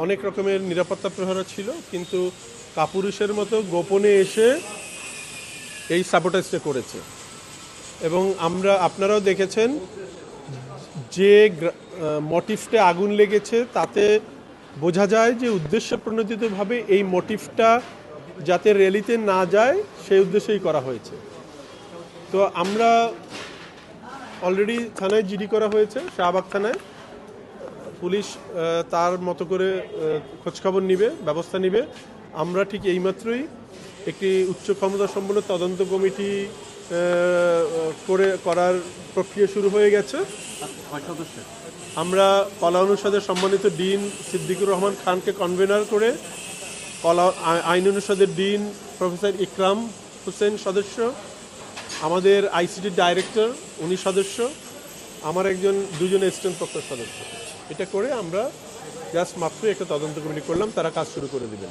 অনেক রকমের নিরাপত্তা প্রহরা ছিল, কিন্তু কাপুরুষের মতো গোপনে এসে এই সাবোটাজটা করেছে। এবং আপনারাও দেখেছেন যে মোটিভটা আগুন লেগেছে, তাতে বোঝা যায় যে উদ্দেশ্য প্রণোদিতভাবে এই মোটিভটা যাতে র্যালিতে না যায় সেই উদ্দেশ্যেই করা হয়েছে। তো আমরা অলরেডি থানায় জিডি করা হয়েছে, শাহবাগ থানায়। পুলিশ তার মতো করে খোঁজখবর নিবে, ব্যবস্থা নিবে। আমরা ঠিক এইমাত্রই একটি উচ্চ ক্ষমতা সম্পন্ন তদন্ত কমিটি করার প্রক্রিয়া শুরু হয়ে গেছে। আমরা কলা অনুষদের সম্মানিত ডিন সিদ্দিকুর রহমান খানকে কনভেনার করে, আইন অনুষদের ডিন প্রফেসর ইকরাম হোসেন সদস্য, আমাদের আইসিটি ডাইরেক্টর উনি সদস্য, আমার দুজন অ্যাসিস্ট্যান্ট প্রক্টর সদস্য। এটা করে আমরা জাস্ট মাত্র একটা তদন্ত কমিটি করলাম, তারা কাজ শুরু করে দিবেন।